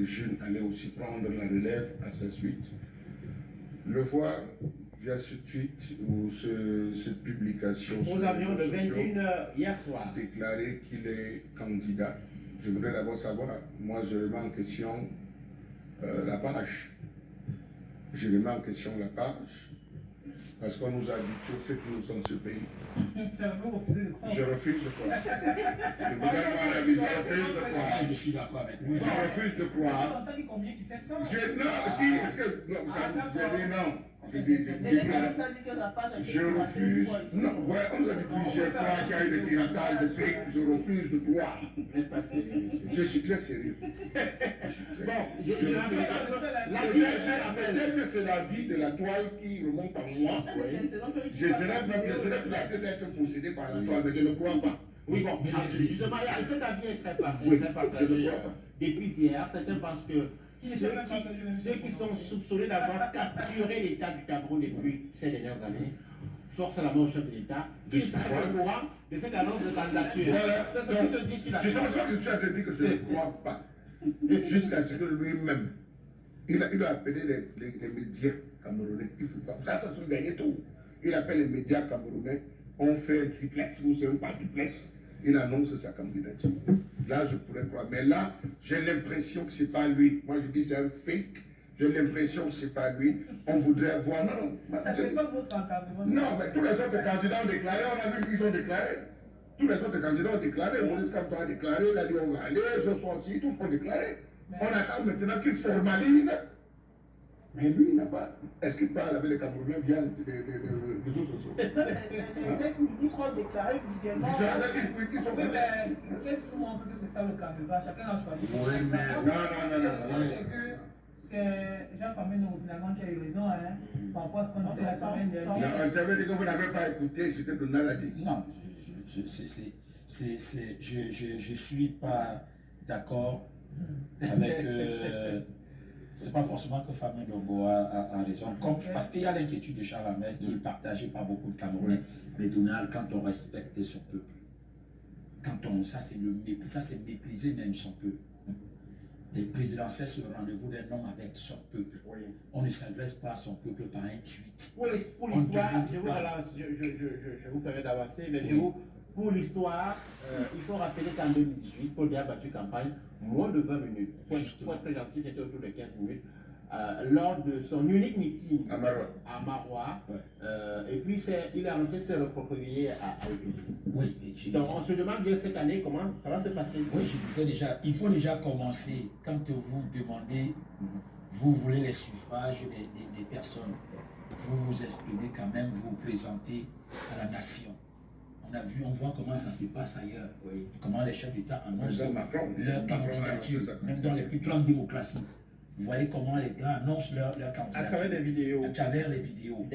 les jeunes allaient aussi prendre la relève à sa suite. Le voir via ce tweet ou cette publication Nous avions de 21h hier soir déclaré qu'il est candidat. Je voudrais d'abord savoir, moi je remets en question la page. Je remets en question la page. Parce qu'on nous a habitués au fake news dans ce pays. Je refuse de croire. Le gouvernement a dit, je refuse de croire. Je suis d'accord avec lui. Je refuse de croire. Je refuse. Non, ouais, on l'a dit plusieurs fois qu'il y a eu des piratages de fake. Je refuse de croire. Je suis très sérieux. Peut-être que c'est la vie de la toile qui remonte en moi. Je serais flatté d'être possédé par la toile, mais je ne crois pas. Oui, bon, justement, cet avis est très partagé. Depuis hier, certains pensent que ceux qui sont soupçonnés d'avoir capturé l'État du Cameroun depuis ces dernières années, force à la mort au chef de l'État, qui seraient au courant de cette annonce de candidature. C'est ce qui se dit sur la justement, je suis en train de dire que je ne crois pas. Jusqu'à ce que lui-même, il a appelé les médias camerounais. Il faut pas. Ça c'est son dernier tour. Il appelle les médias camerounais. On fait un triplex, vous savez pas duplex. Il annonce sa candidature. Là, je pourrais croire. Mais là, j'ai l'impression que ce n'est pas lui. Moi, je dis c'est un fake. J'ai l'impression que ce n'est pas lui. On voudrait voir. Non. Ça fait pas votre encadrement. Non, mais tous les autres candidats ont déclaré. On a vu qu'ils ont déclaré. Tous les autres candidats ont déclaré. Maurice Kamto a déclaré. Il a dit on va aller. Joshua aussi. Tous ont déclaré. On attend maintenant qu'ils formalisent. Mais lui, il n'a pas. Est-ce qu'il parle avec les Camerounais via les réseaux sociaux? Les ex-ministres ont déclaré visuellement. Oui, mais qu'est-ce qui montre que c'est ça le candidat? Chacun a choisi. Oui, mais. Non. C'est que c'est Jean Fameno finalement qui a eu raison par rapport à ce qu'on disait la semaine dernière. Ça veut dire que vous n'avez pas écouté ce que Donald a dit. Non, je suis pas d'accord avec. C'est pas forcément que Famille Logo a raison. Parce qu'il y a l'inquiétude de Charles Hamel qui est partagée par beaucoup de Camerounais. Mais Donald, quand on respecte son peuple, ça c'est mépriser même son peuple. Les présidentielles, c'est le rendez-vous d'un homme avec son peuple. Oui. On ne s'adresse pas à son peuple par un tweet. Pour l'histoire, je vous permets d'avancer, mais pour l'histoire, il faut rappeler qu'en 2018, Paul Biya a battu campagne moins de 20 minutes. Pour être très gentil, c'était autour de 15 minutes. Lors de son unique meeting à Marois. Ouais. Et puis, il a rentré se recroqueviller à l'église. Oui, donc, on se demande bien cette année comment ça va se passer. Oui, je disais déjà, il faut déjà commencer. Quand vous demandez, vous voulez les suffrages des personnes, vous vous exprimez quand même, vous vous présentez à la nation. On voit comment ça se passe ailleurs. Oui. Comment les chefs d'État annoncent leur candidature, même dans les plus grandes démocraties. Vous voyez comment les gars annoncent leur candidature. À travers les vidéos. À travers les vidéos.